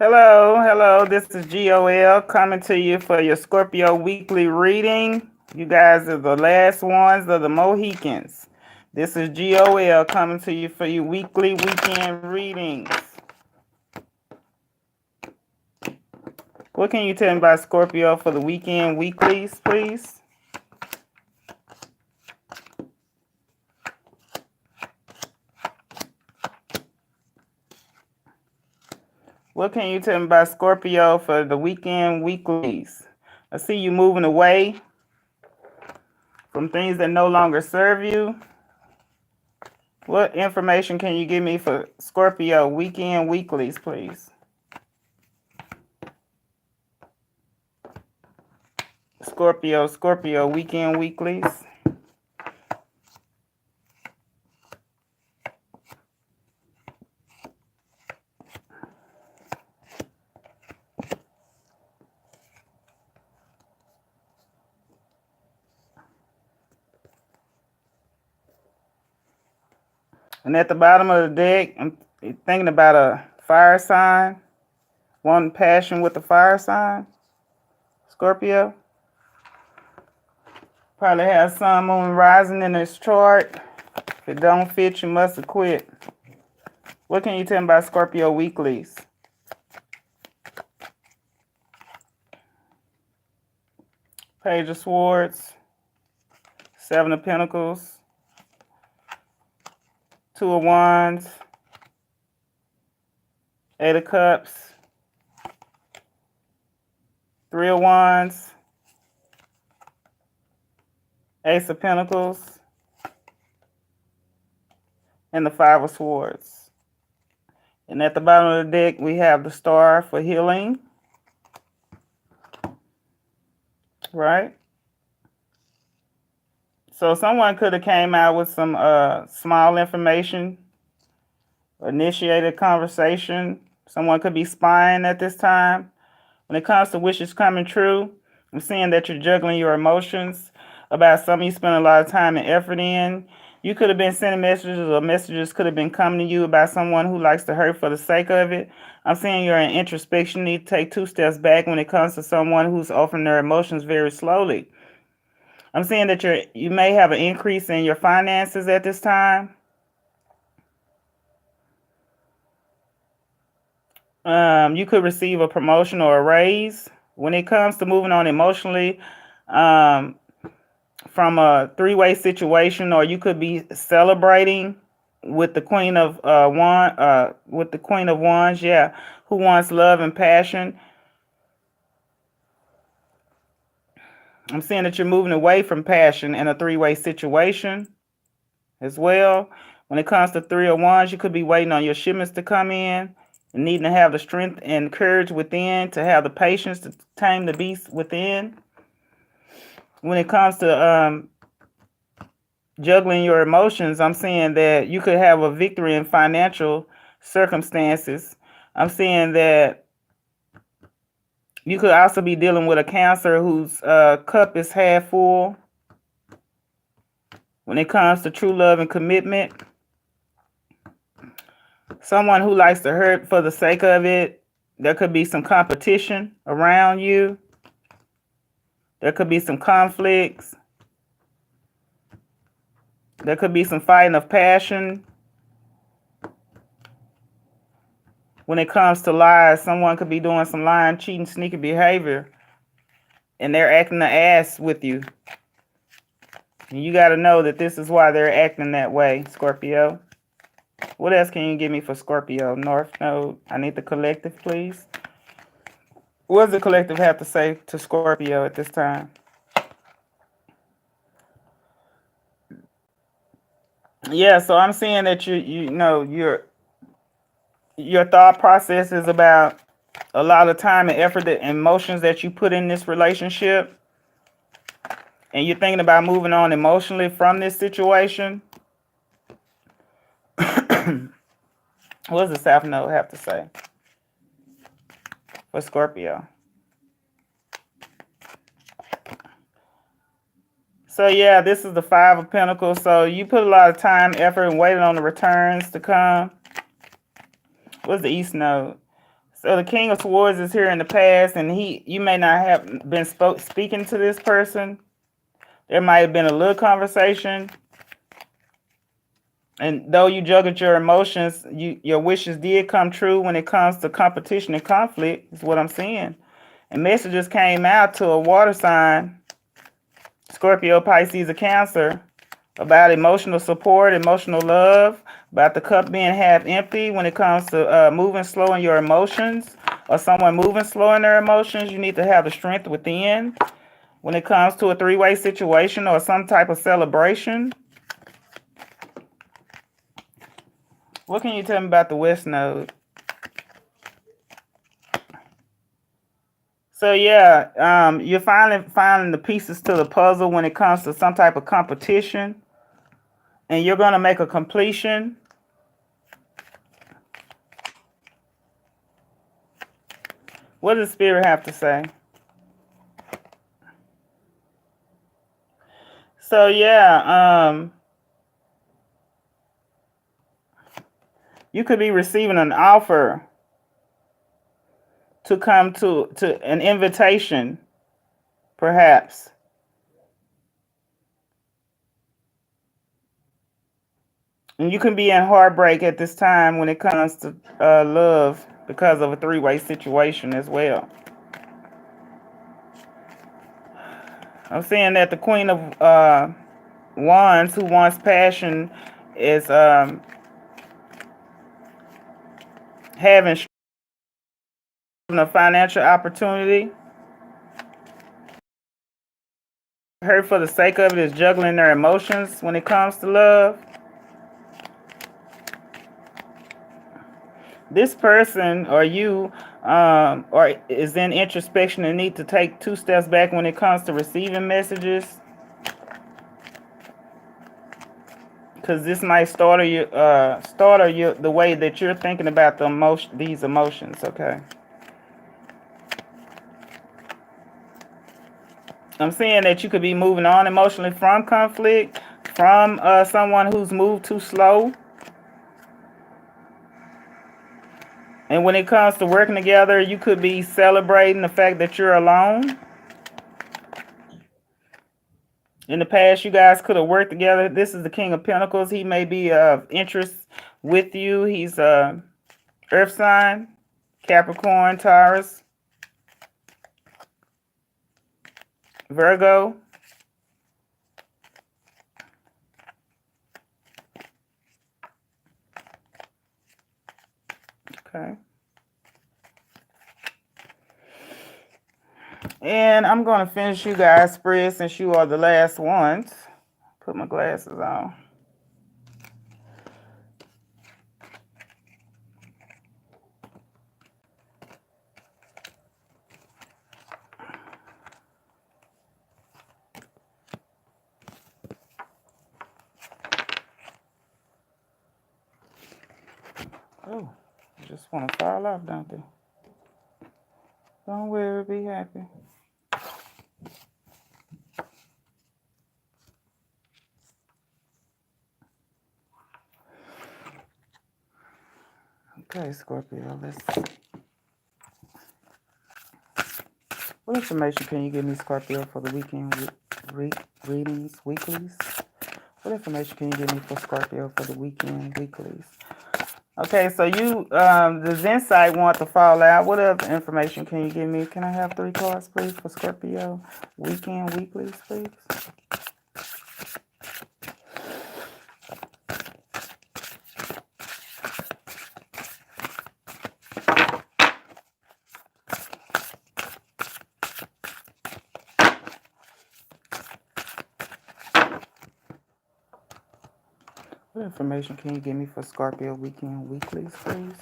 Hello. This is GOL coming to you for your Scorpio weekly reading. You guys are the last ones of the Mohicans. This is GOL coming to you for your weekly weekend readings. What can you tell me about Scorpio for the weekend weeklies, please? What can you tell me about Scorpio for the weekend weeklies? I see you moving away from things that no longer serve you. What information can you give me for Scorpio weekend weeklies, please? Scorpio weekend weeklies. And at the bottom of the deck, I'm thinking about a fire sign. One passion with the fire sign. Scorpio. Probably has sun, moon, rising in this chart. If it don't fit, you must have quit. What can you tell me about Scorpio weeklies? Page of Swords. Seven of Pentacles. Two of Wands. Eight of Cups. Three of Wands. Ace of Pentacles. And the Five of Swords. And at the bottom of the deck, we have the Star for healing. Right? So someone could have came out with some small information, initiated conversation. Someone could be spying at this time. When it comes to wishes coming true, I'm seeing that you're juggling your emotions about something you spend a lot of time and effort in. You could have been sending messages, or messages could have been coming to you about someone who likes to hurt for the sake of it. I'm seeing you're in introspection. You need to take 2 steps back when it comes to someone who's offering their emotions very slowly. I'm seeing that you may have an increase in your finances at this time. You could receive a promotion or a raise. When it comes to moving on emotionally, from a three-way situation, or you could be celebrating with the Queen of Wands, yeah, who wants love and passion. I'm seeing that you're moving away from passion in a three-way situation as well. When it comes to Three of Wands, you could be waiting on your shipments to come in and needing to have the strength and courage within, to have the patience to tame the beast within. When it comes to juggling your emotions, I'm seeing that you could have a victory in financial circumstances. I'm seeing that you could also be dealing with a Cancer whose cup is half full. When it comes to true love and commitment, someone who likes to hurt for the sake of it, there could be some competition around you. There could be some conflicts. There could be some fighting of passion. When it comes to lies, someone could be doing some lying, cheating, sneaky behavior, and they're acting the ass with you. And you got to know that this is why they're acting that way, Scorpio. What else can you give me for Scorpio? North Node. I need the collective, please. What does the collective have to say to Scorpio at this time? Yeah, so I'm seeing that your thought process is about a lot of time and effort and emotions that you put in this relationship, and you're thinking about moving on emotionally from this situation. What does the South Node have to say for Scorpio? So yeah, this is the Five of Pentacles. So you put a lot of time, effort, and waited on the returns to come. What's the East Node? So the King of Swords is here in the past, and you may not have been speaking to this person. There might have been a little conversation, and though you juggled your emotions, your wishes did come true when it comes to competition and conflict. Is what I'm seeing. And messages came out to a water sign, Scorpio, Pisces, or Cancer, about emotional support, emotional love, about the cup being half empty when it comes to moving slow in your emotions, or someone moving slow in their emotions. You need to have the strength within when it comes to a three-way situation or some type of celebration. What can you tell me about the West Node? So yeah, you're finally finding the pieces to the puzzle when it comes to some type of competition, and you're going to make a completion. What does Spirit have to say? So yeah, you could be receiving an offer to come to an invitation, perhaps. And you can be in heartbreak at this time when it comes to love because of a three-way situation as well. I'm seeing that the Queen of Wands, who wants passion, is having a financial opportunity. Her, for the sake of it, is juggling their emotions when it comes to love. This person or you or is in introspection and need to take 2 steps back when it comes to receiving messages, because this might startle the way that you're thinking about these emotions. Okay, I'm seeing that you could be moving on emotionally from conflict, from someone who's moved too slow. And when it comes to working together, you could be celebrating the fact that you're alone. In the past, you guys could have worked together. This is the King of Pentacles. He may be of interest with you. He's Earth sign, Capricorn, Taurus, Virgo. Okay. And I'm going to finish you guys' spread since you are the last ones. Put my glasses on. Oh, just want to fall off, don't they? Don't worry, be happy. Okay, Scorpio, let's see. What information can you give me, Scorpio, for the weekend readings, weeklies? What information can you give me for Scorpio for the weekend weeklies? Okay, so you, the Zen site want to fall out. What other information can you give me? Can I have 3 cards, please, for Scorpio weekend weeklies, please? What information can you give me for Scorpio weekend weeklies, please?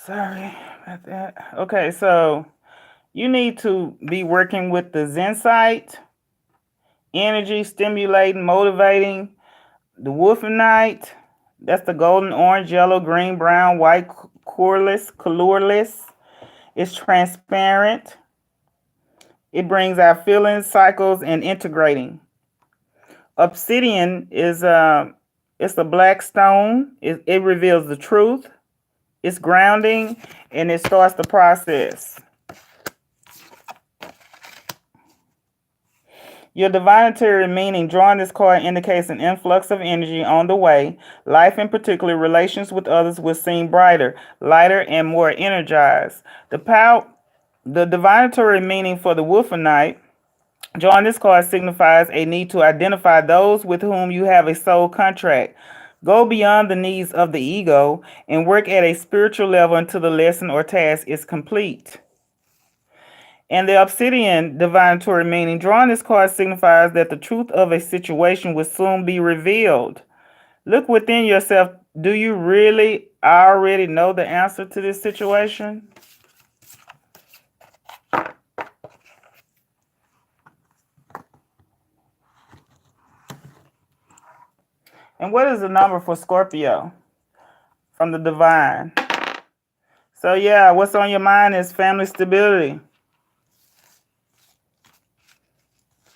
Sorry about that. Okay, so you need to be working with the Zen site, energy, stimulating, motivating, the Wolfen Night. That's the golden, orange, yellow, green, brown, white colorless. It's transparent. It brings our feelings, cycles, and integrating. Obsidian is it's a black stone. It reveals the truth. It's grounding, and it starts the process. Your divinatory meaning, drawing this card indicates an influx of energy on the way. Life, in particular, relations with others, will seem brighter, lighter, and more energized. The divinatory meaning for the Wolfenite, drawing this card signifies a need to identify those with whom you have a soul contract. Go beyond the needs of the ego and work at a spiritual level until the lesson or task is complete. And the obsidian divinatory meaning, drawing this card signifies that the truth of a situation will soon be revealed. Look within yourself. Do you really already know the answer to this situation? And what is the number for Scorpio from the divine? So yeah, what's on your mind is family stability.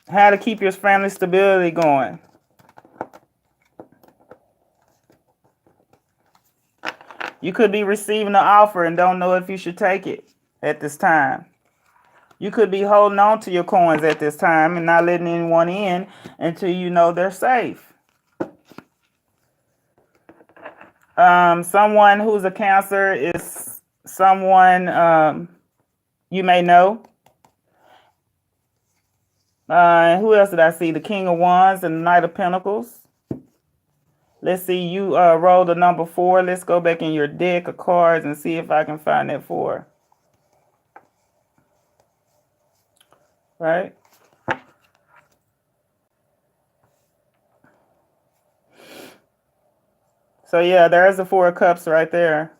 How to keep your family stability going. You could be receiving an offer and don't know if you should take it at this time. You could be holding on to your coins at this time and not letting anyone in until you know they're safe. Someone who's a Cancer is someone you may know. Who else did I see? The King of Wands and the Knight of Pentacles. Let's see, you rolled the number 4. Let's go back in your deck of cards and see if I can find that 4. Right? So yeah, there's the 4 of Cups right there.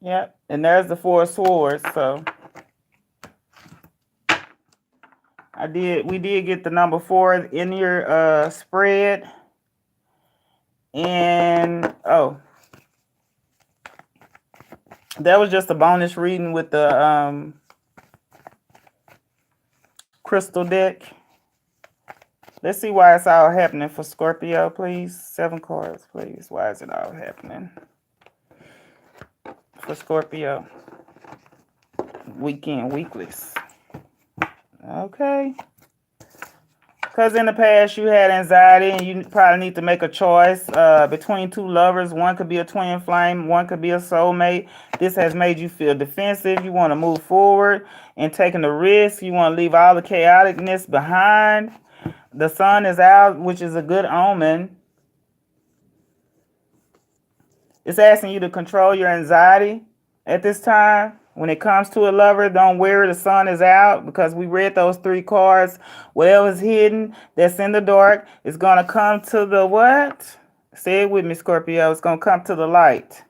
Yep, and there's the 4 of Swords. So we did get the number 4 in your spread. And that was just a bonus reading with the crystal deck. Let's see why it's all happening for Scorpio, please. 7 cards, please. Why is it all happening for Scorpio? Weekend, weeklies. Okay. Because in the past you had anxiety and you probably need to make a choice between 2 lovers. One could be a twin flame. One could be a soulmate. This has made you feel defensive. You want to move forward and taking the risk. You want to leave all the chaoticness behind. The sun is out, which is a good omen. It's asking you to control your anxiety at this time. When it comes to a lover, don't worry, the sun is out, because we read those 3 cards. Whatever's hidden, that's in the dark, is going to come to the what? Say it with me, Scorpio. It's going to come to the light.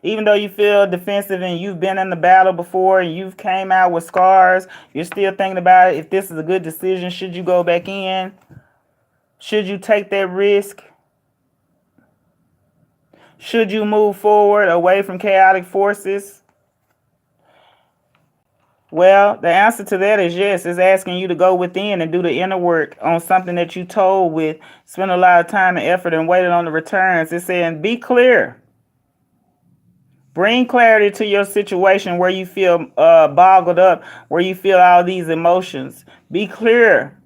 Even though you feel defensive and you've been in the battle before and you've came out with scars, you're still thinking about if this is a good decision. Should you go back in? Should you take that risk? Should you move forward away from chaotic forces? Well, the answer to that is yes. It's asking you to go within and do the inner work on something that you told with, spend a lot of time and effort and waited on the returns. It's saying be clear. Bring clarity to your situation where you feel boggled up, where you feel all these emotions. Be clear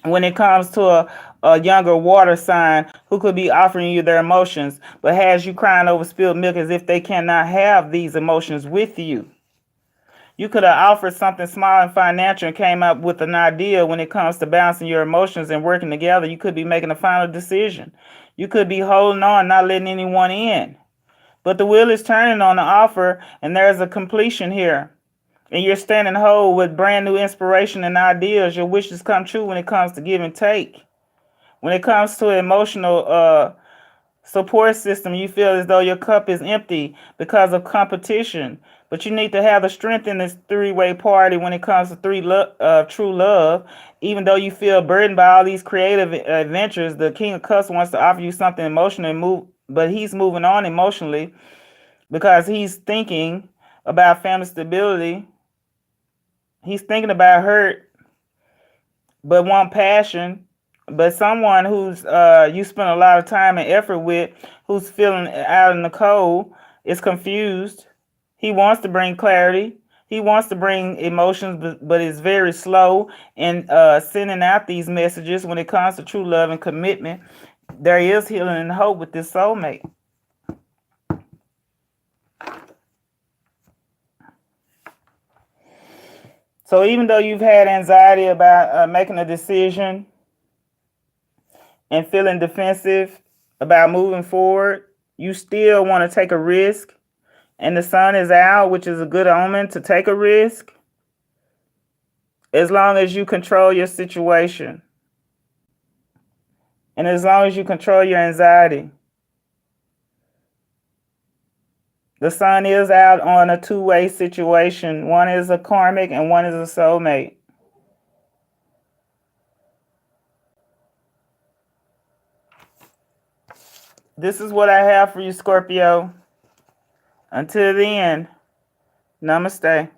when it comes to a younger water sign who could be offering you their emotions, but has you crying over spilled milk as if they cannot have these emotions with you. You could have offered something small and financial and came up with an idea when it comes to balancing your emotions and working together. You could be making a final decision. You could be holding on, not letting anyone in. But the wheel is turning on the offer, and there's a completion here. And you're standing whole with brand new inspiration and ideas. Your wishes come true when it comes to give and take. When it comes to emotional support system. You feel as though your cup is empty because of competition. But you need to have the strength in this three-way party when it comes to true love. Even though you feel burdened by all these creative adventures, the King of Cups wants to offer you something emotional and but he's moving on emotionally because he's thinking about family stability. He's thinking about hurt, but want passion. But someone who's you spend a lot of time and effort with, who's feeling out in the cold, is confused. He wants to bring clarity. He wants to bring emotions, but is very slow in sending out these messages when it comes to true love and commitment. There is healing and hope with this soulmate. So even though you've had anxiety about making a decision and feeling defensive about moving forward, you still want to take a risk. And the sun is out, which is a good omen to take a risk, as long as you control your situation and as long as you control your anxiety. The sun is out on a two-way situation. One is a karmic and one is a soulmate. This is what I have for you, Scorpio. Until then, namaste.